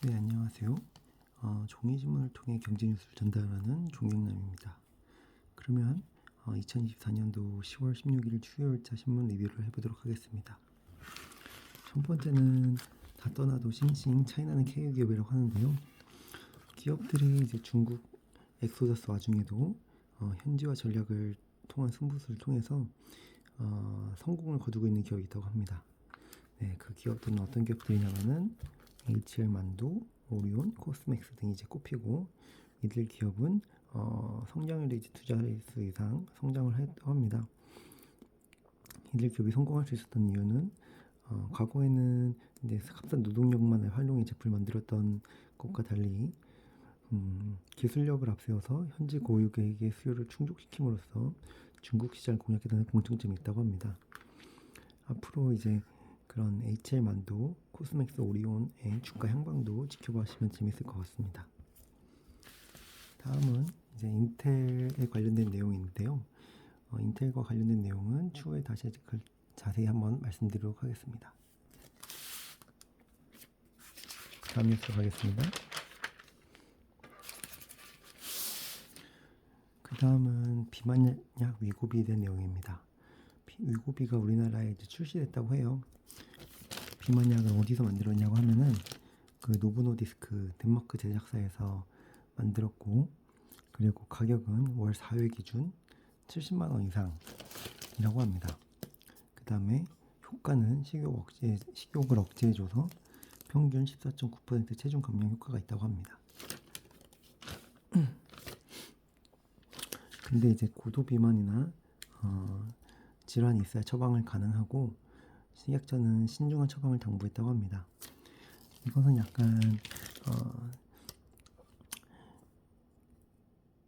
네, 안녕하세요. 종이신문을 통해 경제 뉴스를 전달하는 종경남입니다. 그러면 2024년도 10월 16일 수요일자 신문 리뷰를 해보도록 하겠습니다. 첫 번째는 다 떠나도 싱싱 차이나는 KU 기업이라고 하는데요. 기업들이 이제 중국 엑소더스 와중에도 현지화 전략을 통한 승부수를 통해서 성공을 거두고 있는 기업이 있다고 합니다. 네, 그 기업들은 어떤 기업들이냐면은 HL 만두, 오리온, 코스맥스 등이 이제 꼽히고, 이들 기업은 성장률이 이제 2자릿수 이상 성장을 합니다. 이들 기업이 성공할 수 있었던 이유는 과거에는 이제 값싼 노동력만 활용해 제품을 만들었던 것과 달리 기술력을 앞세워서 현지 고객의 수요를 충족시킴으로써 중국 시장을 공략했다는 공통점이 있다고 합니다. 앞으로 이제 그런 HL 만두, 코스맥스 오리온의 주가 향방도 지켜보시면 재밌을 것 같습니다. 다음은 이제 인텔에 관련된 내용인데요. 인텔과 관련된 내용은 추후에 다시 자세히 한번 말씀드리도록 하겠습니다. 다음 뉴스로 가겠습니다. 그 다음은 비만약 위고비에 대한 내용입니다. 위고비가 우리나라에 이제 출시됐다고 해요. 비만약을 어디서 만들었냐고 하면은 그 노브노디스크 덴마크 제작사에서 만들었고, 그리고 가격은 월 4회 기준 70만 원 이상이라고 합니다. 그 다음에 효과는 식욕을 억제해줘서 평균 14.9% 체중 감량 효과가 있다고 합니다. 근데 이제 고도 비만이나 질환이 있어야 처방을 가능하고, 식약처는 신중한 처방을 당부했다고 합니다. 이것은 약간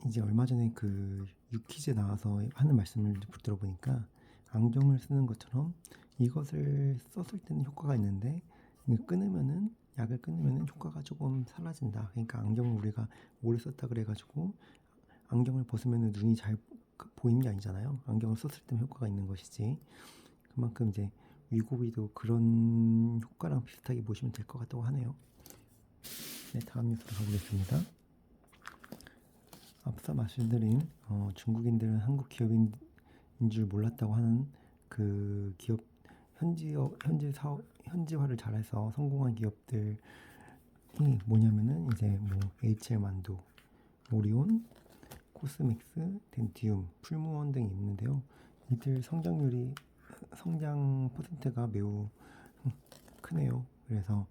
이제 얼마 전에 그 유퀴즈에 나와서 하는 말씀을 들어보니까, 안경을 쓰는 것처럼 이것을 썼을 때는 효과가 있는데 약을 끊으면은 효과가 조금 사라진다. 그러니까 안경을 우리가 오래 썼다 그래가지고 안경을 벗으면 눈이 잘 보이는 게 아니잖아요. 안경을 썼을 때는 효과가 있는 것이지. 그만큼 이제 위고비도 그런 효과랑 비슷하게 보시면 될 것 같다고 하네요. 네, 다음 뉴스로 가보겠습니다. 앞서 말씀드린 중국인들은 한국 기업인 줄 몰랐다고 하는 그 기업 현지화를 잘해서 성공한 기업들이 뭐냐면은 이제 뭐 HL 만두, 오리온, 코스맥스, 덴티움, 풀무원 등이 있는데요. 이들 성장 퍼센트가 매우 크네요. 그래서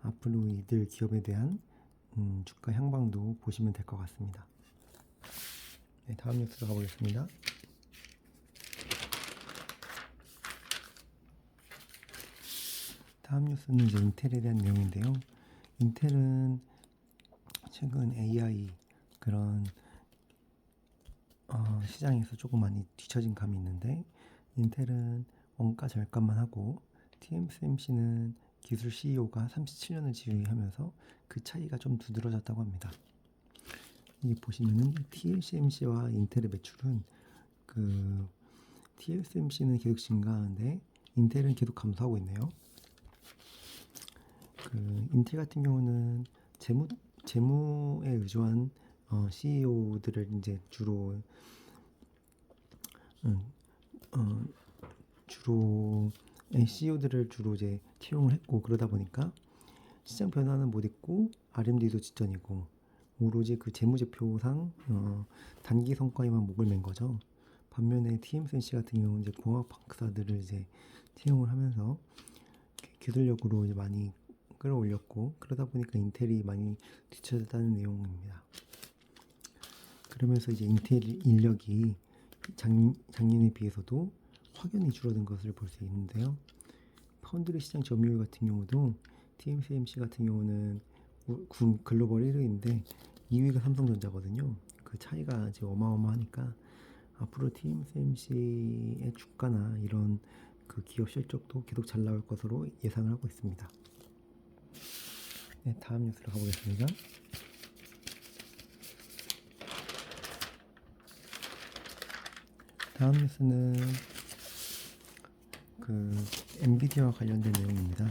앞으로 이들 기업에 대한 주가 향방도 보시면 될 것 같습니다. 네, 다음 뉴스로 가보겠습니다. 다음 뉴스는 이제 인텔에 대한 내용인데요. 인텔은 최근 AI 그런 시장에서 조금 많이 뒤처진 감이 있는데, 인텔은 원가 절감만 하고 TSMC는 기술 CEO가 37년을 지휘하면서 그 차이가 좀 두드러졌다고 합니다. 이 보시면은 TSMC와 인텔의 매출은 그 TSMC는 계속 증가하는데 인텔은 계속 감소하고 있네요. 그 인텔 같은 경우는 재무에 의존한 CEO들을 이제 주로 CEO들을 주로 이제 채용을 했고, 그러다 보니까 시장 변화는 못 있고 R&D도 지전이고 오로지 그 재무제표상 단기 성과에만 목을 맨 거죠. 반면에 TSMC 같은 경우는 이제 공학 박사들을 이제 채용을 하면서 기술력으로 이제 많이 끌어올렸고, 그러다 보니까 인텔이 많이 뒤처졌다는 내용입니다. 그러면서 이제 인텔 인력이 작년에 비해서도 확연히 줄어든 것을 볼 수 있는데요. 파운드리 시장 점유율 같은 경우도 TSMC 같은 경우는 글로벌 1위인데 2위가 삼성전자거든요. 그 차이가 이제 어마어마하니까 앞으로 TSMC의 주가나 이런 그 기업 실적도 계속 잘 나올 것으로 예상을 하고 있습니다. 네, 다음 뉴스로 가보겠습니다. 다음 뉴스는 그 엔비디아와 관련된 내용입니다.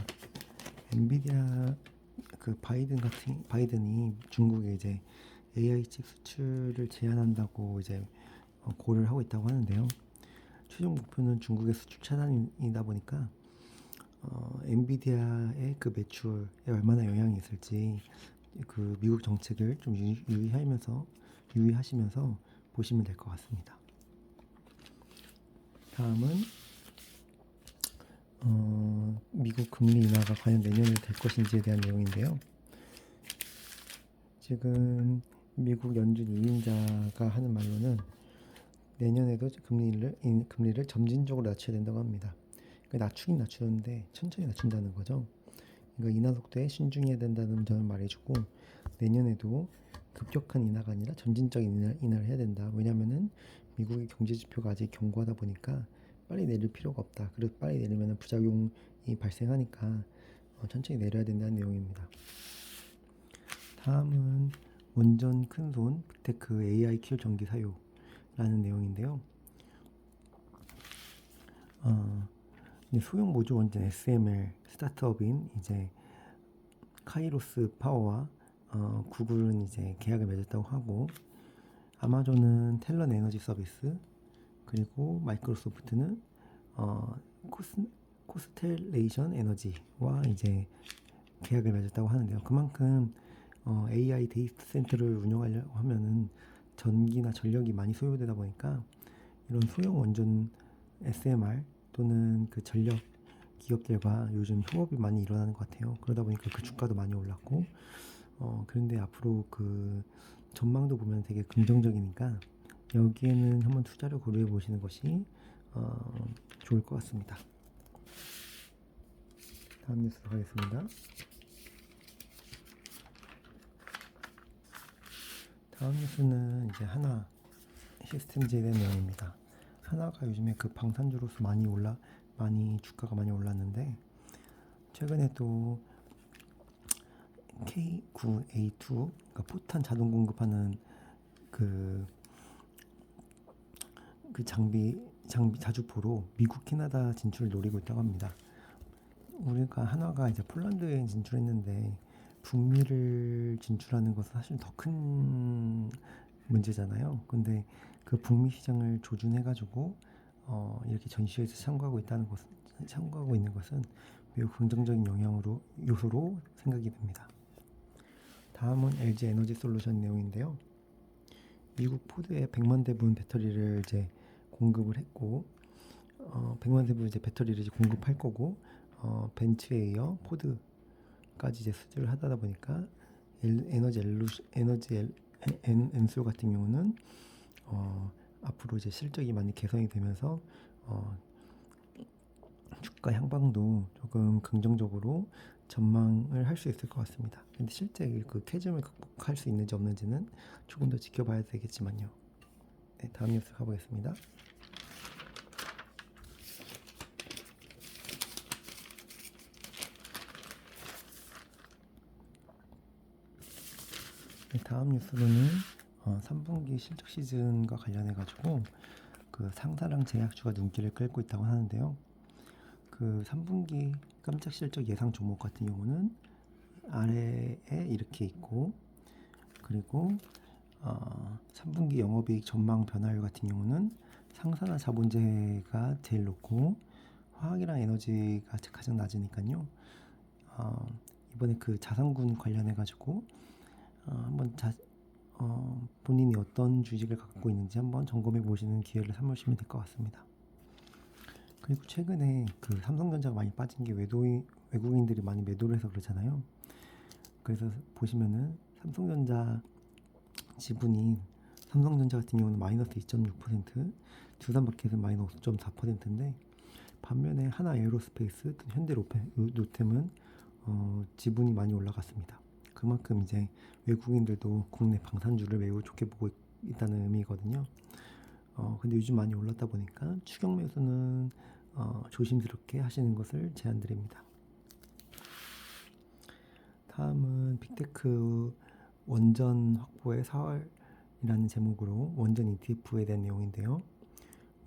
엔비디아 그 바이든이 중국에 이제 AI 칩 수출을 제한한다고 이제 고려를 하고 있다고 하는데요. 최종 목표는 중국의 수출 차단이다 보니까 엔비디아의 그 매출에 얼마나 영향이 있을지 그 미국 정책을 좀 유의하시면서 보시면 될 것 같습니다. 다음은 미국 금리 인하가 과연 내년에 될 것인지에 대한 내용인데요. 지금 미국 연준 2인자가 하는 말로는 내년에도 금리를 점진적으로 낮춰야 된다고 합니다. 그러니까 낮추긴 낮추는데 천천히 낮춘다는 거죠. 그러니까 인하 속도에 신중해야 된다는 점을 말해주고, 내년에도 급격한 인하가 아니라 점진적인 인하를 해야 된다. 왜냐면은 미국의 경제 지표가 아직 견고하다 보니까 빨리 내릴 필요가 없다. 그리고 빨리 내리면 부작용이 발생하니까 천천히 내려야 된다는 내용입니다. 다음은 원전 큰손 빅테크 AI 키울 전기 사요라는 내용인데요. 소형 모듈 원전 SMR 스타트업인 이제 카이로스 파워와 구글은 이제 계약을 맺었다고 하고, 아마존은 텔런 에너지 서비스, 그리고 마이크로소프트는 코스텔레이션 에너지와 이제 계약을 맺었다고 하는데요. 그만큼 AI 데이터 센터를 운영하려고 하면은 전기나 전력이 많이 소요되다 보니까 이런 소형 원전 SMR 또는 그 전력 기업들과 요즘 협업이 많이 일어나는 것 같아요. 그러다 보니까 그 주가도 많이 올랐고, 그런데 앞으로 그 전망도 보면 되게 긍정적이니까 여기에는 한번 투자를 고려해 보시는 것이 좋을 것 같습니다. 다음 뉴스로 가겠습니다. 다음 뉴스는 이제 하나 시스템즈에 대한 내용입니다. 하나가 요즘에 그 방산주로서 주가가 많이 올랐는데, 최근에 또 K9A2, 그러니까 포탄 자동 공급하는 그 장비 자주포로 미국, 캐나다 진출을 노리고 있다고 합니다. 우리가 한화가 이제 폴란드에 진출했는데 북미를 진출하는 것은 사실 더 큰 문제잖아요. 근데 그 북미 시장을 조준해가지고 이렇게 전시회에서 참가하고 있는 것은 매우 긍정적인 요소로 생각이 됩니다. 다음은 LG 에너지 솔루션 내용인데요. 미국 포드에 100만 대분 배터리를 이제 공급을 했고, 100만 대분 이제 배터리를 이제 공급할 거고, 벤츠에 이어 포드까지 이제 수주를 하다 보니까 엔솔 같은 경우는 앞으로 이제 실적이 많이 개선이 되면서 주가 향방도 조금 긍정적으로 전망을 할 수 있을 것 같습니다. 근데 실제 그 캐즘을 극복할 수 있는지 없는지는 조금 더 지켜봐야 되겠지만요. 네, 다음 뉴스 가보겠습니다. 네, 다음 뉴스로는 3분기 실적 시즌과 관련해 가지고 그 상사랑 제약주가 눈길을 끌고 있다고 하는데요. 그 3분기 깜짝 실적 예상 종목 같은 경우는 아래에 이렇게 있고, 그리고 3분기 영업이익 전망 변화율 같은 경우는 상사나 자본재가 제일 높고 화학이랑 에너지가 가장 낮으니까요. 이번에 그 자산군 관련해 가지고 한번 본인이 어떤 주식을 갖고 있는지 한번 점검해 보시는 기회를 삼으시면 될 것 같습니다. 그리고 최근에 그 삼성전자가 많이 빠진 게 외국인들이 많이 매도를 해서 그렇잖아요. 그래서 보시면은 삼성전자 지분이, 삼성전자 같은 경우는 마이너스 2.6%, 두산마켓은 마이너스 5.4%인데, 반면에 하나 에어로스페이스, 현대 로템은 지분이 많이 올라갔습니다. 그만큼 이제 외국인들도 국내 방산주를 매우 좋게 보고 있다는 의미거든요. 근데 요즘 많이 올랐다 보니까 추격 매수는 조심스럽게 하시는 것을 제안드립니다. 다음은 빅테크 원전 확보의 4월이라는 제목으로 원전 ETF에 대한 내용인데요.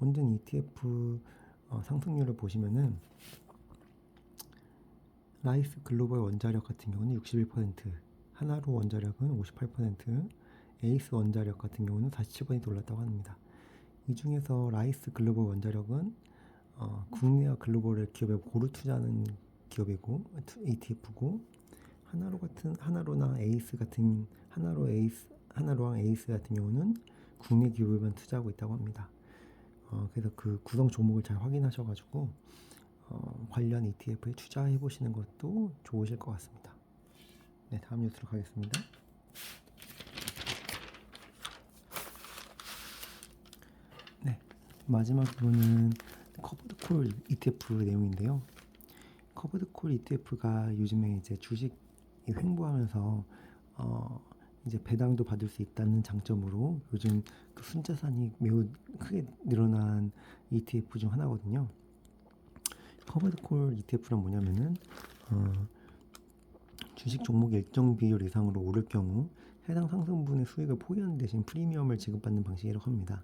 원전 ETF 상승률을 보시면은 라이스 글로벌 원자력 같은 경우는 61%, 하나로 원자력은 58%, 에이스 원자력 같은 경우는 47% 올랐다고 합니다. 이 중에서 라이스 글로벌 원자력은 국내와 글로벌 기업에 고루 투자하는 기업이고 ETF고, 하나로랑 에이스 같은 경우는 국내 기업에만 투자하고 있다고 합니다. 그래서 그 구성 종목을 잘 확인하셔가지고 관련 ETF에 투자해 보시는 것도 좋으실 것 같습니다. 네, 다음 뉴스로 가겠습니다. 네, 마지막으로는 커버드콜 ETF 내용인데요. 커버드콜 ETF가 요즘에 이제 주식이 횡보하면서 이제 배당도 받을 수 있다는 장점으로 요즘 그 순자산이 매우 크게 늘어난 ETF 중 하나거든요. 커버드콜 ETF란 뭐냐면은 주식 종목이 일정 비율 이상으로 오를 경우 해당 상승분의 수익을 포기하는 대신 프리미엄을 지급받는 방식이라고 합니다.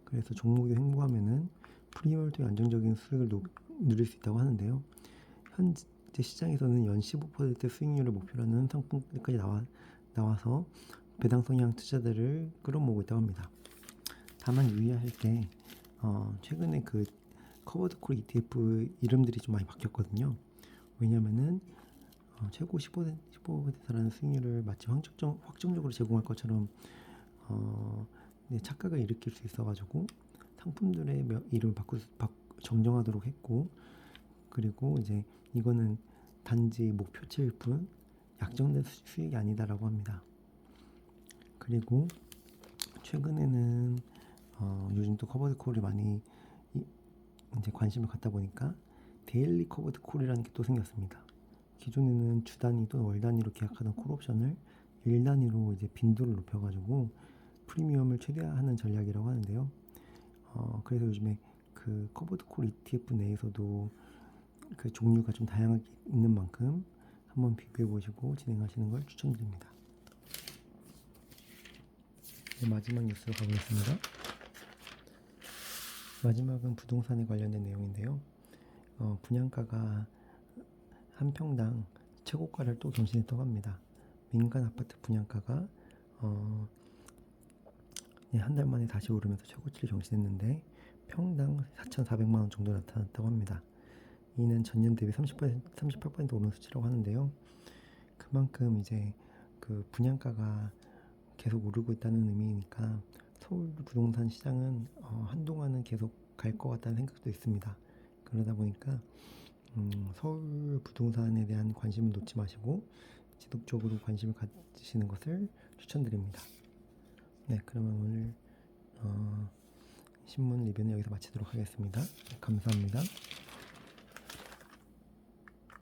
그래서 종목이 횡보하면은 프리미엄도 안정적인 수익을 누릴 수 있다고 하는데요. 현재 시장에서는 연 15% 수익률을 목표로 하는 상품까지 나와서 배당 성향 투자들을 끌어모으고 있다고 합니다. 다만 유의해야 할 게 최근에 그 커버드콜 ETF 이름들이 좀 많이 바뀌었거든요. 왜냐면은 최고 15%라는 수익률을 마치 확정적으로 제공할 것처럼 착각을 일으킬 수 있어가지고 상품들의 이름을 정정하도록 했고, 그리고 이제 이거는 단지 목표치일 뿐 약정된 수익이 아니다라고 합니다. 그리고 최근에는 요즘 또 커버드콜이 많이 이제 관심을 갖다 보니까 데일리 커버드콜이라는 게 또 생겼습니다. 기존에는 주 단위 또는 월 단위로 계약하던 콜옵션을 일 단위로 이제 빈도를 높여가지고 프리미엄을 최대화하는 전략이라고 하는데요. 그래서 요즘에 그 커버드콜 ETF 내에서도 그 종류가 좀 다양하게 있는 만큼 한번 비교해 보시고 진행하시는 걸 추천드립니다. 네, 마지막 뉴스로 가보겠습니다. 마지막은 부동산에 관련된 내용인데요. 분양가가 한 평당 최고가를 또 경신했다고 합니다. 민간 아파트 분양가가 한 달 만에 다시 오르면서 최고치를 경신했는데 평당 4,400만 원 정도 나타났다고 합니다. 이는 전년 대비 38% 오른 수치라고 하는데요. 그만큼 이제 그 분양가가 계속 오르고 있다는 의미니까 서울 부동산 시장은 한동안은 계속 갈 것 같다는 생각도 있습니다. 그러다 보니까 서울 부동산에 대한 관심을 놓지 마시고 지속적으로 관심을 가지시는 것을 추천드립니다. 네, 그러면 오늘 신문 리뷰는 여기서 마치도록 하겠습니다. 감사합니다.